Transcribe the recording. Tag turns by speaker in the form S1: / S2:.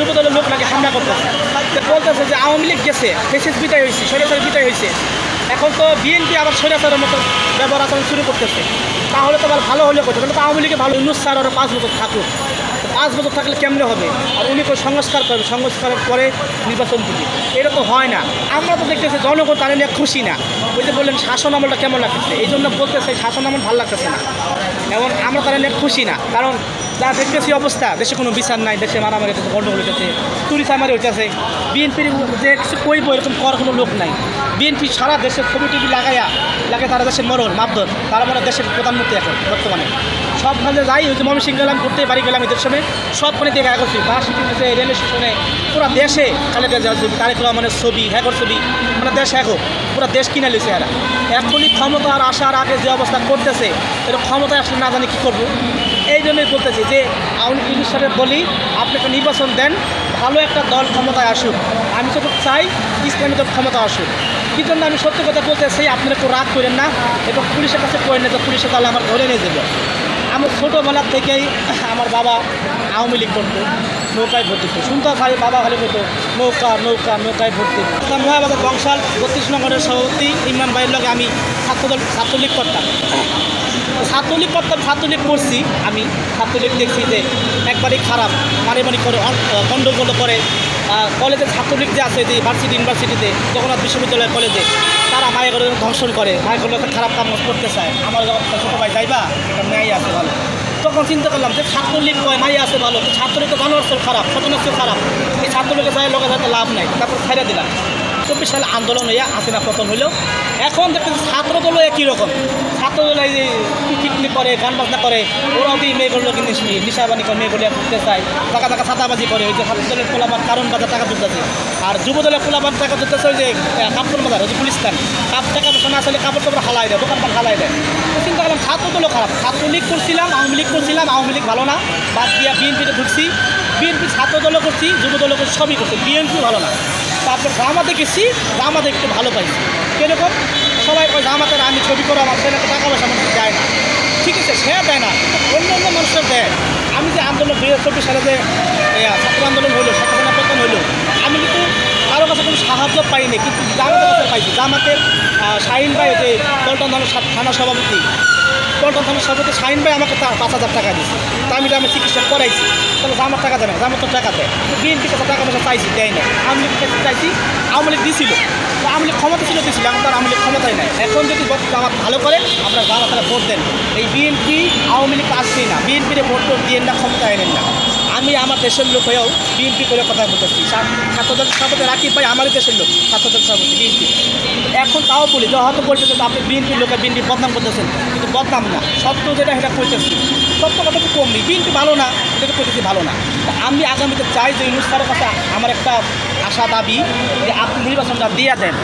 S1: যুবদলের লোক নাকি হামলা করতেছে, বলতেছে যে আওয়ামী লীগ গেছে, ফেসিস বিদায় হয়েছে, স্বৈরাচার বিদায় হয়েছে, এখন তো বিএনপি আবার স্বৈরাচারের মতো ব্যবহার আচরণ শুরু করতেছে। তাহলে তো আবার ভালো হলে করতে, কিন্তু আওয়ামী লীগে ভালো ইউনূস স্যার ওরা 5 বছর থাকুক, 5 বছর থাকলে কেমনে হবে? আর উনি তো সংস্কার করবে, সংস্কারের পরে নির্বাচন দিবে, এটা তো হয় না। আমরা তো দেখতেছি জনগণ তারা নিয়ে খুশি না। ওই যে বললেন শাসন আমলটা কেমন লাগতেছে, এই জন্য বলতেছে শাসন আমল ভালো লাগতেছে না। এমন আমরা তারা নিয়ে খুশি না, কারণ যা দেখতেছি অবস্থা, দেশে কোনো বিচার নাই, দেশে মারামারি হইতেছে, গন্ডগোল হইতেছে, চুরি চামারি হইতেছে। বিএনপির যে কিছু কইব এরকম করার কোনো লোক নাই। বিএনপি সারা দেশের ছবি টিভি লাগে তারা দেশের মরণ মাপদর, তারা মানে দেশের প্রধানমন্ত্রী এখন বর্তমানে। সবখানে যাই, ওই যে ময়মনসিংহ গেলাম, ঘুরতে বাড়ি গেলাম, এদের সময় সবখানে দেখা করছি, বাস স্টেশনে, রেল স্টেশনে, পুরো দেশে খালেদা জিয়ার ছবি, তারেক রহমানের ছবি, হ্যাগর ছবি, মানে দেশ হ্যাগো, পুরো দেশ কিনে লিছে এরা। এখনই ক্ষমতার আসার আগে যে অবস্থা করতেছে, এটা ক্ষমতায় আসলে না জানি কী করবো। এই জন্যই বলতেছি যে আওয়ামী লীগ হিসাবে বলি, আপনি একটা নির্বাচন দেন, ভালো একটা দল ক্ষমতায় আসুক। আমি তো চাই ইসলামী দল ক্ষমতা আসুক। কী জন্য আমি সত্যি কথা বলতেছি, আপনারা একটু রাগ করেন না এবং পুলিশের কাছে করেন না যে পুলিশের তাহলে আমার ধরে নিয়ে যাবে। আমার ছোটোবেলার থেকেই আমার বাবা আওয়ামী লীগ করতো, নৌকায় ভর্তি করতো, শুনতে ভাই বাবা খালি করতো নৌকায় ভর্তি। মহাবাজার বংশাল 32 নম্বরের সভাপতি ইমরান ভাইয়ের লগে আমি ছাত্রলীগ করতাম, ছাত্রলীগ করছি। আমি ছাত্রলীগ দেখছি যে একবারই খারাপ, মারি করে গণ্ডগোল করে। কলেজে ছাত্রলীগ যে আছে, যে ইউনিভার্সিটিতে জগন্নাথ বিশ্ববিদ্যালয় কলেজে, তারা মায়ের ধর্ষণ করে, মায়ের একটা খারাপ কাম করতে চায়। আমার ছোটো ভাই যাইবা, এটা ন্যায় আছে ভালো। তখন চিন্তা করলাম যে ছাত্রলীগ কয় মাই আছে ভালো, ছাত্রলীগ তো জানোয়ার খারাপ, সচেতন খারাপ, এই ছাত্রলীগের যায় লোকের যাতে লাভ নাই। তারপর ছেড়ে দিলাম। 24 সালে আন্দোলন হইয়া হাসিনা পতন হইল। এখন দেখতে ছাত্রদলও একই রকম, ছাত্রদল এই যে পিকনিক করে, গান বাজনা করে, ওরাও কি মেয়েগুলো কিন্তু নিশাবানি করে, মেয়েগুলো ঘুরতে চায়, টাকা ছাতাবাজি করে। ওই যে ছাত্রদলের পোলাপান কারণ বাজার টাকা তুলতেছে, আর যুবদলের পোলাপান টাকা তুলতেছে ওই যে কাপড় বাজার, ওই যে পুলিশস্থান টাকা পয়সা না আসলে কাপড় টাপড় হালাই দেয়, দোকানপাট হালাই দেয়। তো চিন্তা করলাম ছাত্রদলও খারাপ, ছাত্রলীগ করছিলাম, আওয়ামী লীগ করছিলাম, আওয়ামী লীগ ভালো না, বাদ দিয়া বিএনপিতে ঢুকছি, বিএনপি ছাত্রদলও করছি, যুবদলও করছি, সবই করছি, বিএনপি ভালো না। তারপর জামাতে গেছি, জামাতে একটু ভালো পাইছি। কিরকম? সবাই কয় জামাতের আমি ছবি করে আমার সেটা টাকা পয়সা মানুষ দেয় না, ঠিক আছে, সে দেয় না, অন্য মানুষের দেয়। আমি যে আন্দোলন 2024 সালে যে ছাত্র আন্দোলন হইলো, ছাত্রসেনা পতন হইলো, আমি কিন্তু কারো কাছে কোনো সাহায্য পাইনি, কিন্তু জামাতের কাছে পাইছি। জামাতের শাহিন ভাই, যে পল্টন থানা সভাপতি, পল্টন থানার সভাপতি শাহিন ভাই আমাকে 5,000 টাকা দিয়েছে। তা আমি চিকিৎসা করাইছি। তাহলে জামার টাকা দেয় না, জামার তো টাকা দেয়। বিএনপির কাছে টাকা পয়সা চাইছি, দেয় না। আওয়ামী লীগের কাছে চাইছি, আওয়ামী লীগ দিয়েছিল, আওয়ামী লীগ ক্ষমতা ছিল, দিয়েছিল, এখন তার আওয়ামী লীগ ক্ষমতাই নাই। এখন যদি জামাত ভালো করে আপনারা জামাতারা ভোট দেন। এই বিএনপি আওয়ামী লীগ আসছেই না, বিএনপির ভোট দিয়ে না, ক্ষমতা এনেন না। আমি আমার দেশের লোক হয়েও বিএনপি করে কথা বলতেছি। ছাত্রদল সভাপতি রাকিব ভাই আমারই দেশের লোক, ছাত্রদল সভাপতি বিএনপি। এখন তাও বলি যে হয়তো বলতেছে যে আপনি বিএনপির লোকের বিএনপি বদনাম করতেছেন, কিন্তু বদনাম না, সত্য যেটা সেটা করতেছি। সত্য কথা তো কম নেই, বিএনপি ভালো না, এটা করতেছি ভালো না। আমি আগামীতে চাই যে ইউনূস স্যারের কাছে আমার একটা আশা দাবি যে আপনি নির্বাচনটা দিয়ে দেন।